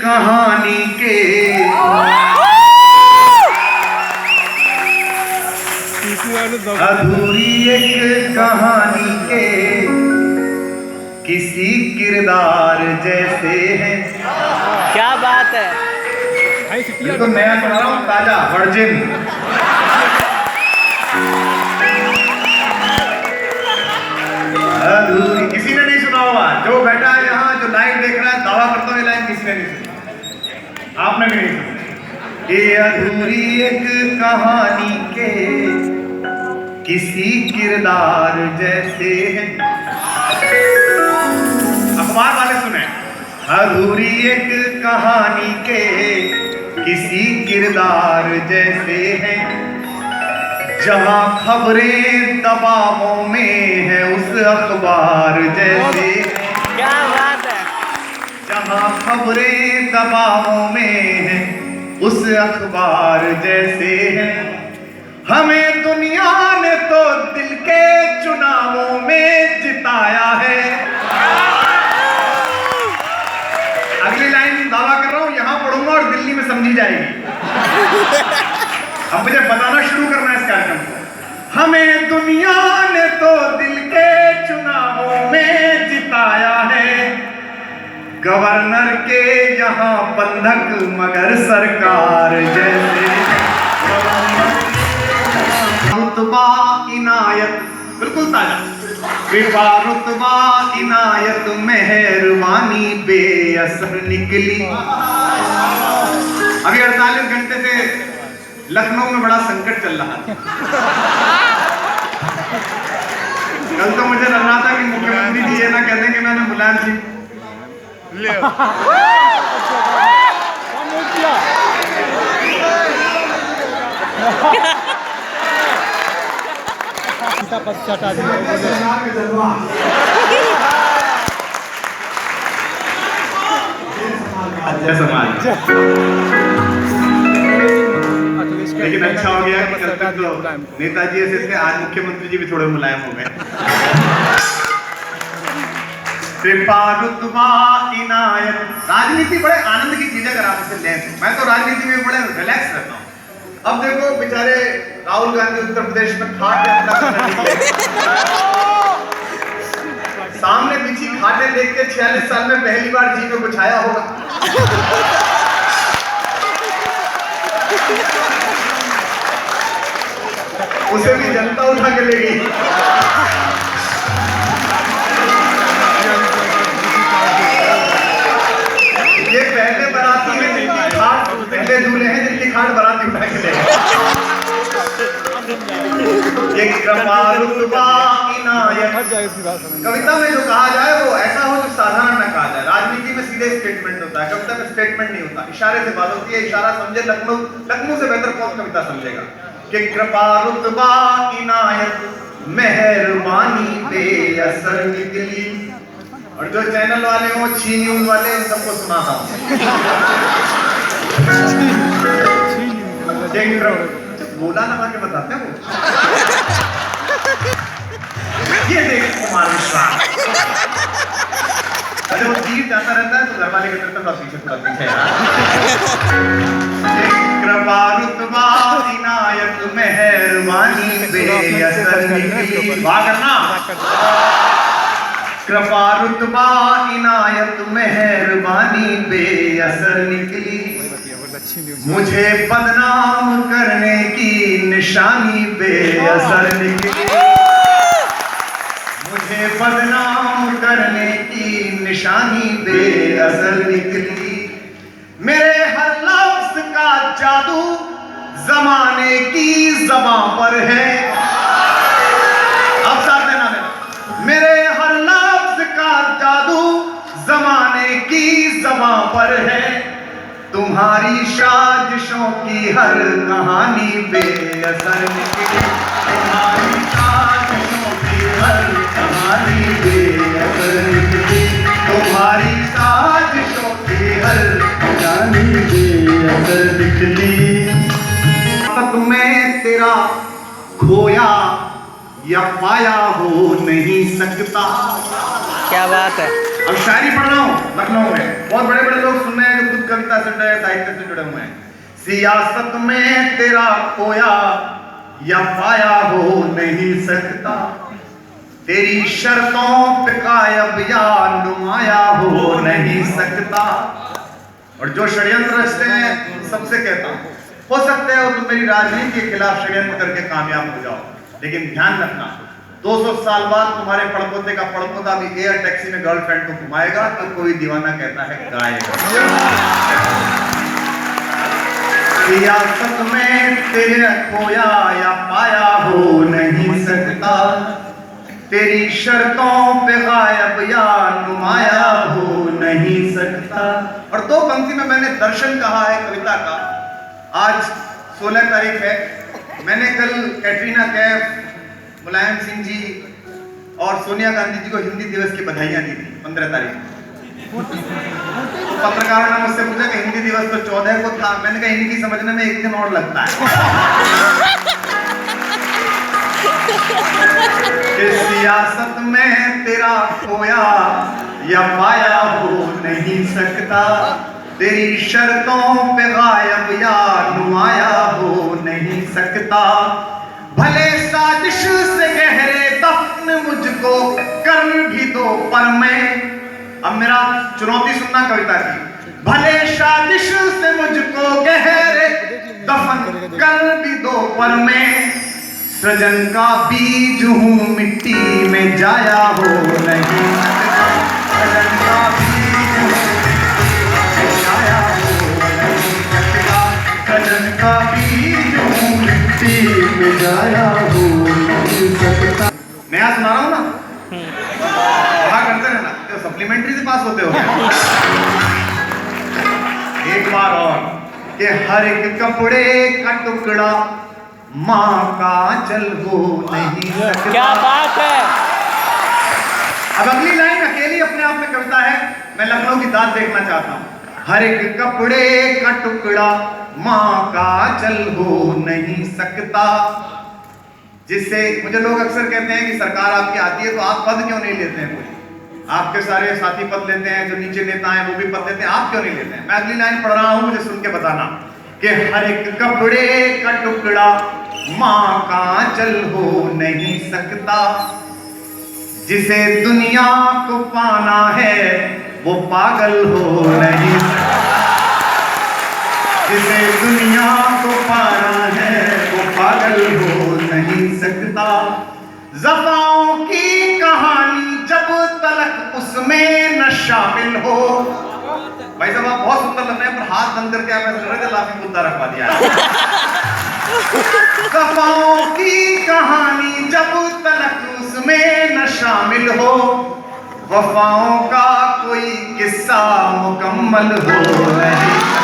कहानी के अधूरी एक कहानी के किसी किरदार जैसे हैं। क्या बात है। तो नया सुना रहा हूँ, ताजा वर्जिन। अधूरी किसी ने नहीं सुना होगा, जो बैठा है यहाँ, जो लाइव देख रहा है, दावा करता हूँ ये लाइव किसी ने नहीं सुनी, आपने भी नहीं सुनी। ये अधूरी एक कहानी के किसी किरदार जैसे हैं। अखबार वाले सुने, अधूरी एक कहानी के किसी किरदार जैसे हैं। जहां खबरें दबावों में है उस अखबार जैसे। क्या बात है। जहां खबरें दबावों में है उस अखबार जैसे हैं। हमें दुनिया ने तो दिल के चुनावों में जिताया है। अगली लाइन दावा कर रहा हूं, यहां पढ़ूंगा और दिल्ली में समझी जाएगी। अब मुझे बताना शुरू करना है इस कार्यक्रम को। हमें दुनिया ने तो दिल के चुनावों में जिताया है। गवर्नर के यहाँ बंधक मगर सरकार जैसे। रुतबा इनायत बिल्कुल ताजा। कृपा रुतबा इनायत मेहरबानी बेअसर निकली। अभी 48 घंटे से लखनऊ में बड़ा संकट चल रहा है। कल तो मुझे लग रहा था कि मुख्यमंत्री जी ये ना कहते कि मैंने मुलायम सिंह ले समाज। लेकिन अच्छा हो गया कि कल तक तो नेताजी ऐसे थे, आज मुख्यमंत्री जी भी थोड़े मुलायम हो गए। कृपा रुतबा इनायत। राजनीति बड़े आनंद की चीज है अगर आप उसे लें। मैं तो राजनीति में बड़े रिलैक्स रहता हूँ। अब देखो बेचारे राहुल गांधी उत्तर प्रदेश में खाट यात्रा करने निकले। सामने पीछे खाटे देख के 46 साल में पहली बार जी में कुछ आया होगा। उसे भी जनता उठा के ले गई। ये पहले बाराती में जिनकी खाट, पहले दूल्हे हैं जिनकी खाट बाराती उठा के ले गए। ये कृपा रुतबा इनायत। कविता में जो कहा जाए वो ऐसा हो जो साधारण न कहा जाए। राजनीति में सीधे स्टेटमेंट होता है, कविता में स्टेटमेंट नहीं होता, इशारे से बात होती है। इशारा समझे लखनऊ से बेहतर कौन कविता समझेगा। कि कृपा रुतबा इनायत मेहरबानी बेअसर निकली। और जो चैनल वाले हो, छी न्यूज वाले, इन सबको सुनाता हूं। बोला लगा के बताते हैं वो। ये देख कुमार मिश्रा, अरे वो तीर जाता रहता है तो घर वाले के तरफ पीछे थोड़ा पीछे कृपा रुतबा इनायत मेहरबानी बेअसर निकली। वाह करना। कृपा रुतबा इनायत मेहरबानी बेअसर निकली। मुझे बदनाम करने की निशानी बेअसर निकली। मुझे बदनाम करने की निशानी बेअसर निकली। मेरे हर लफ्ज का जादू जमाने की ज़बां पर है। अब साथ देना मेरे हर लफ्ज का जादू जमाने की ज़बां पर है। तुम्हारी साजिशों की हर कहानी बेअसर निकली। तुम्हारी साजिशों की हर कहानी बेअसर निकली। तुम्हारी साजिशों की हर कहानी बेअसर निकली। तक मैं तेरा खोया या पाया हो नहीं सकता। क्या बात है। अब शायरी पढ़ रहा हूँ लखनऊ में, बहुत बड़े बड़े लोग सुन रहे हैं जो खुद कविता कविता से जुड़े, साहित्य से जुड़े हुए हैं। सियासत में तेरा खोया या पाया हो नहीं सकता, तेरी शर्तों पे कायब या नुमाया हो नहीं सकता। और जो षड्यंत्र रचते हैं सबसे कहता हूं, हो सकता है तुम मेरी राजनीति के खिलाफ षड्यंत्र करके कामयाब हो जाओ, लेकिन ध्यान रखना 200 साल बाद तुम्हारे पड़पोते का पड़पोता भी एयर टैक्सी में गर्लफ्रेंड को घुमाएगा तो कोई दीवाना कहता है गाएगा। सियासत में तेरे खोया या पाया हो नहीं सकता, तेरी शर्तों पे गायब या नुमाया हो नहीं सकता। और 2 पंक्ति में मैंने दर्शन कहा है कविता का। आज 16 तारीख है। मैंने कल कैटरीना कैफ, मुलायम सिंह जी और सोनिया गांधी जी को हिंदी दिवस की बधाइयां दी थी 15 तारीख को। पत्रकारों ने मुझसे पूछा कि हिंदी दिवस तो 14 को था। मैंने कहा इनकी समझने में 1 दिन और लगता है। सियासत में तेरा खोया या पाया हो नहीं सकता, तेरी शर्तों पे गायब या नुमाया हो नहीं सकता। भले साजिश से गहरे दफन मुझको कर भी दो पर मैं, अब मेरा चुनौती सुनना कविता की। भले साजिश से मुझको गहरे दफन कर भी दो पर मैं, सृजन का बीज हूँ मिट्टी में जाया हो नहीं सकता। सृजन का बीज हूँ जाया हो नहीं सकता, सृजन का बीज हूँ मिट्टी में जाया हो नहीं सकता। नया सुना रहा हूँ ना, कहा करते रहना, तो सप्लीमेंट्री से पास होते हो। एक बार और, कि हर एक कपड़े का टुकड़ा माँ का चल हो नहीं सकता। क्या बात है। अब अगली लाइन अकेली अपने आप में कविता है। मैं लखनऊ की दाद देखना चाहता हूँ। हर एक कपड़े का टुकड़ा माँ का चल हो नहीं सकता। जिससे मुझे लोग अक्सर कहते हैं कि सरकार आपकी आती है तो आप पद क्यों नहीं लेते हैं? कोई आपके सारे साथी पद लेते हैं, जो नीचे नेता हैं वो भी पद लेते हैं, आप क्यों नहीं लेते हैं? मैं अगली लाइन पढ़ रहा हूँ, मुझे सुन के बताना कि हर एक कपड़े का टुकड़ा माँ का चल हो नहीं सकता। जिसे दुनिया को पाना है वो पागल हो नहीं सकता। जिसे दुनिया को पाना है वो पागल हो नहीं सकता। ज़फ़ाओं की कहानी जब तलक उसमें न शामिल हो। भाई साहब आप बहुत सुंदर लग रहे हैं, पर हाथ बंद करके आप ऐसे लग रहे थे लाफिंग बुद्धा रखवा दिया। ज़फ़ाओं की कहानी जब तलक उसमें न शामिल हो, वफ़ाओं का कोई किस्सा मुकम्मल हो नहीं।